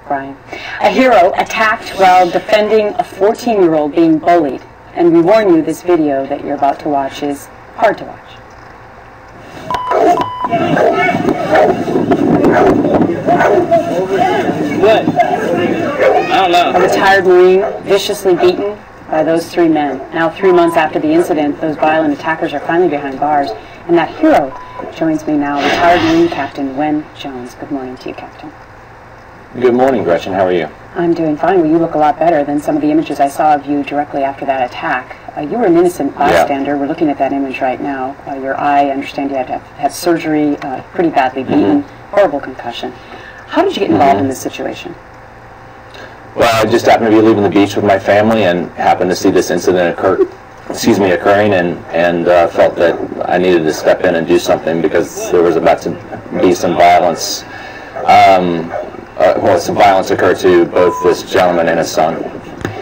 Brian. A hero attacked while defending a 14-year-old being bullied. And we warn you, this video that you're about to watch is hard to watch. What? I don't know. A retired Marine viciously beaten by those three men. Now, 3 months after the incident, those violent attackers are finally behind bars. And that hero joins me now, retired Marine Captain Wen Jones. Good morning to you, Captain. Good morning, Gretchen. How are you? I'm doing fine. Well, you look a lot better than some of the images I saw of you directly after that attack. You were an innocent bystander. Yeah. We're looking at that image right now. Your eye, I understand you had to have surgery, pretty badly beaten, horrible concussion. How did you get involved in this situation? Well, I just happened to be leaving the beach with my family and happened to see this incident occurring, and felt that I needed to step in and do something because there was about to be some violence. Some violence occurred to both this gentleman and his son.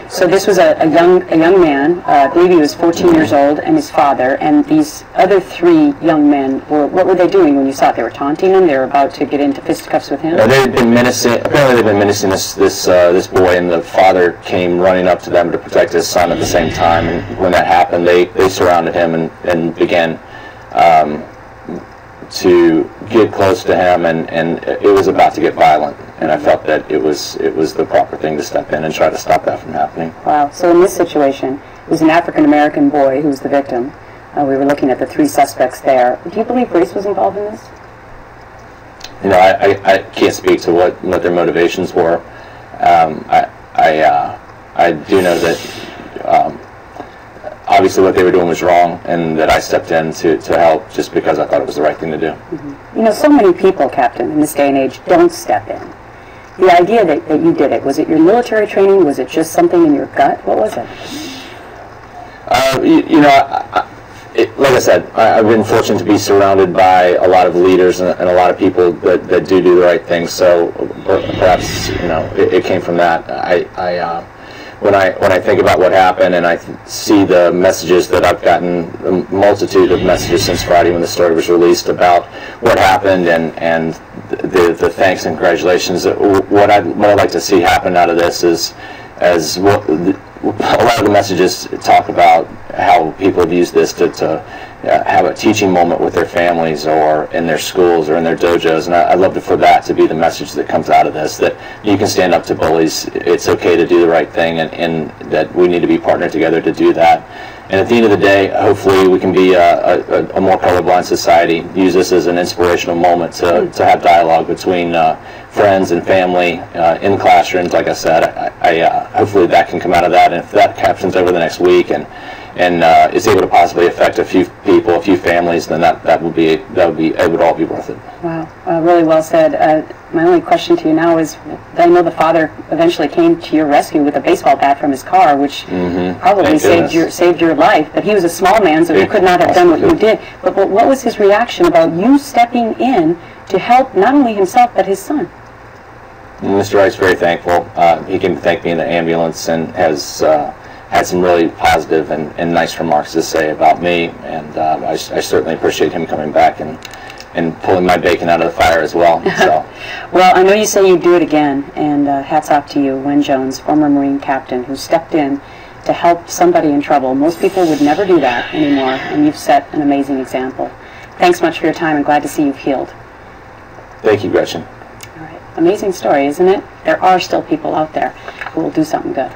So this was a young man, I believe he was 14 years old, and his father, and these other three young men, what were they doing when you saw it? They were taunting him? They were about to get into fisticuffs with him? They'd been menacing, apparently they'd been menacing this boy, and the father came running up to them to protect his son at the same time, and when that happened, they surrounded him and began to get close to him, and it was about to get violent. And I felt that it was the proper thing to step in and try to stop that from happening. Wow. So in this situation, it was an African-American boy who was the victim. We were looking at the three suspects there. Do you believe race was involved in this? You know, I can't speak to what their motivations were. I do know that obviously what they were doing was wrong, and that I stepped in to help just because I thought it was the right thing to do. You know, so many people, Captain, in this day and age don't step in. The idea that you did it, was it your military training? Was it just something in your gut? What was it? You know, like I said, I've been fortunate to be surrounded by a lot of leaders and a lot of people that do the right thing. So perhaps, you know, it came from that. When I think about what happened and I see the messages that I've gotten, a multitude of messages since Friday when the story was released about what happened and the thanks and congratulations, what I'd like to see happen out of this is, a lot of the messages talk about how people have used this to have a teaching moment with their families or in their schools or in their dojos, and I'd love for that to be the message that comes out of this, that you can stand up to bullies, it's okay to do the right thing, and that we need to be partnered together to do that. And at the end of the day, hopefully we can be a more colorblind society, use this as an inspirational moment to have dialogue between friends and family in classrooms. Like I said, hopefully that can come out of that, and if that happens over the next week and is able to possibly affect a few people, a few families, then it would all be worth it. Wow, really well said. My only question to you now is, I know the father eventually came to your rescue with a baseball bat from his car, which probably saved your life. But he was a small man, so he could not have done what you did. But what was his reaction about you stepping in to help not only himself but his son? Mr. Wright's very thankful. He came to thank me in the ambulance and has had some really positive and nice remarks to say about me, and I certainly appreciate him coming back and pulling my bacon out of the fire as well. So. Well, I know you say you'd do it again, and hats off to you, Wen Jones, former Marine captain, who stepped in to help somebody in trouble. Most people would never do that anymore, and you've set an amazing example. Thanks much for your time, and glad to see you've healed. Thank you, Gretchen. All right. Amazing story, isn't it? There are still people out there who will do something good.